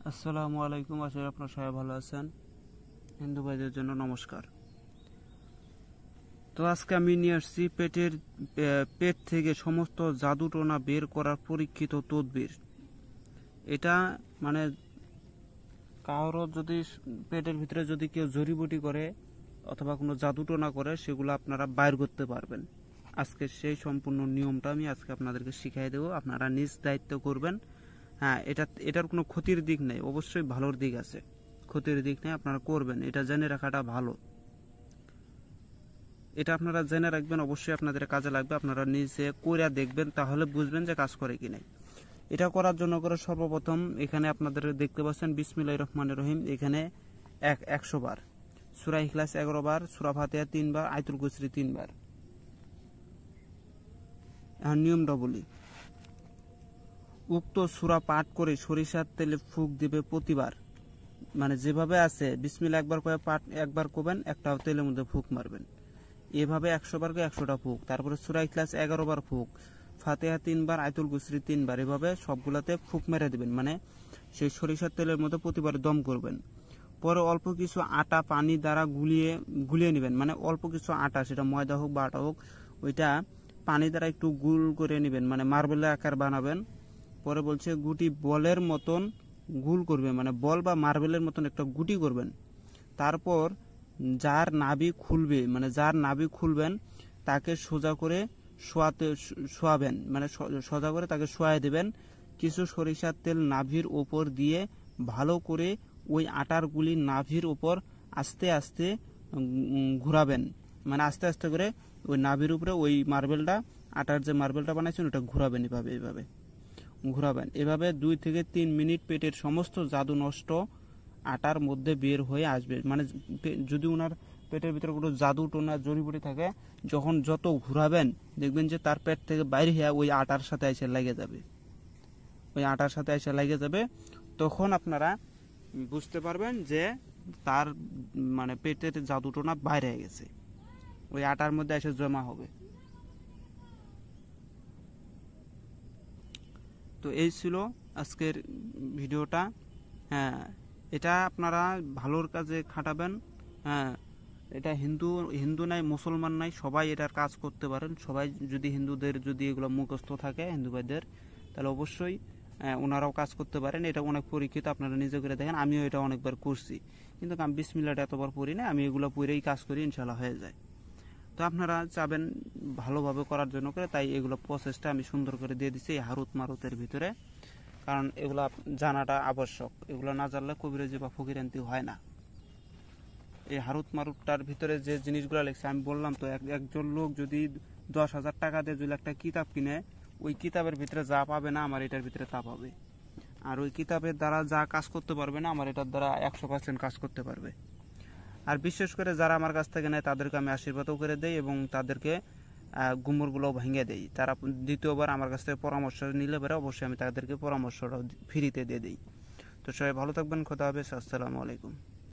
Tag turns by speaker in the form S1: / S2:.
S1: আসসালামু আলাইকুম। আশা করি আপনারা সবাই ভালো আছেন। হিন্দু ভাইদের জন্য নমস্কার। তো আজকে আমি নিয়ে আসছি পেট থেকে সমস্ত জাদুটোনা বের করার পরীক্ষিত তদবির। এটা মানে কারোর যদি পেটের ভিতরে যদি কেউ জড়িবুটি করে অথবা কোনো জাদুটোনা করে, সেগুলো আপনারা বাইর করতে পারবেন। আজকে সেই সম্পূর্ণ নিয়মটা আমি আজকে আপনাদেরকে শিখিয়ে দেবো। আপনারা নিজ দায়িত্ব করবেন। হ্যাঁ, এটার কোনো ক্ষতির দিক নেই, অবশ্যই ভালোর দিক আছে। ক্ষতির দিক নেই, আপনারা করবেন, এটা জেনে রাখাটা ভালো। এটা আপনারা জেনে রাখবেন, অবশ্যই আপনাদের কাজে লাগবে। আপনারা নিজে করে দেখবেন, তাহলে বুঝবেন যে কাজ করে কি নাই। এটা করার জন্য করে সর্বপ্রথম এখানে আপনাদের দেখতে পাচ্ছেন বিসমিল্লাহির রহমানির রহিম। এখানে 100 বার, সূরা ইখলাস 11 বার, সূরা ফাতিহা 3 বার, আয়াতুল কুরসি 3 বার। এখন নিয়মটা বলি। উক্ত সূরা পাঠ করে সরিষার তেলে ফুঁক দিবে প্রতিবার। মানে যেভাবে আছে বিসমিল্লাহ একবার কয়ে পাঠ একবার করবেন, একটা তেলের মধ্যে ফুঁক মারবেন। এভাবে 100 বার করে 100টা ফুঁক। তারপরে সূরা ইখলাস 11 বার ফুঁক, ফাতিহা 3 বার, আয়াতুল কুরসি 3 বার। এভাবে সবগুলাতে ফুঁক মেরে দিবেন। মানে সেই সরিষার তেলের মধ্যে প্রতিবার দম করবেন। পরে অল্প কিছু আটা পানি দ্বারা গুলিয়ে নেবেন। মানে অল্প কিছু আটা, সেটা ময়দা হোক বা আটা হোক, ওইটা পানি দ্বারা একটু গুল করে নেবেন, মানে মার্বেলের আকার বানাবেন। পরে বলছে গুটি বলের মতন গুল করবে, মানে বল বা মার্বেলের মতন একটা গুটি করবেন। তারপর যার নাভি খুলবে, মানে যার নাভি খুলবেন তাকে সোজা করে শোয়াবেন, মানে সোজা করে তাকে শোয়াই দেবেন। কিছু সরিষার তেল নাভির ওপর দিয়ে ভালো করে ওই আটার গুলি নাভির ওপর আস্তে আস্তে ঘোরাবেন। মানে আস্তে আস্তে করে ওই নাভির উপরে ওই মার্বেলটা, আটার যে মার্বেলটা বানাইছেন ওটা ঘোরাবেন। এইভাবে ঘোরাবেন। এভাবে 2 থেকে 3 মিনিট পেটের সমস্ত জাদু নষ্ট আটার মধ্যে বের হয়ে আসবে। মানে যদি ওনার পেটের ভিতরে কোনো জাদু টোনা জড়িবুটি থাকে, যত ঘোরাবেন দেখবেন যে তার পেট থেকে বাইরে হয়ে ওই আটার সাথে এসে লেগে যাবে। তখন আপনারা বুঝতে পারবেন যে তার মানে পেটের জাদু টোনা বাইরে হয়ে গেছে, ওই আটার মধ্যে এসে জমা হবে। তো এই ছিল আজকের ভিডিওটা। হ্যাঁ, এটা আপনারা ভালোর কাজে খাটাবেন। হ্যাঁ, এটা হিন্দু নাই, মুসলমান নাই, সবাই এটার কাজ করতে পারেন। সবাই যদি হিন্দুদের যদি এগুলো মুখস্থ থাকে, হিন্দু ভাইদের, তাহলে অবশ্যই ওনারাও কাজ করতে পারেন। এটা অনেক পরীক্ষিত, আপনারা নিজে করে দেখেন। আমিও এটা অনেকবার করছি, কিন্তু আমি বিসমিল্লাহটা এতবার পড়ি না। আমি এগুলো পড়েই কাজ করি, ইনশাল্লাহ হয়ে যায়। তো আপনারা চাবেন ভালোভাবে করার জন্য করে, তাই এগুলো প্রসেসটা আমি সুন্দর করে দিয়ে দিচ্ছি এই হারুত মারুতের ভিতরে। কারণ এগুলা জানাটা আবশ্যক, এগুলো না জানলে কবিরাজি বা ফকিরান্তি হয় না। এই হারুত মারুতটার ভিতরে যে জিনিসগুলো লেখছে আমি বললাম তো, একজন লোক যদি 10,000 টাকা দিয়ে যদি একটা কিতাব কিনে, ওই কিতাবের ভিতরে যা পাবে না, আমার এটার ভিতরে তা পাবে। আর ওই কিতাবের দ্বারা যা কাজ করতে পারবে না, আমার এটার দ্বারা 100% কাজ করতে পারবে। আর বিশেষ করে যারা আমার কাছ থেকে নেয় তাদেরকে আমি আশীর্বাদও করে দেই এবং তাদেরকে গুমরগুলো ভেঙে দেই। তারা দ্বিতীয়বার আমার কাছ থেকে পরামর্শ নিলে পরে অবশ্যই আমি তাদেরকে পরামর্শটা ফ্রিতে দিয়ে দিই। তো সবাই ভালো থাকবেন, খোদা হাফেজ, আসসালামু আলাইকুম।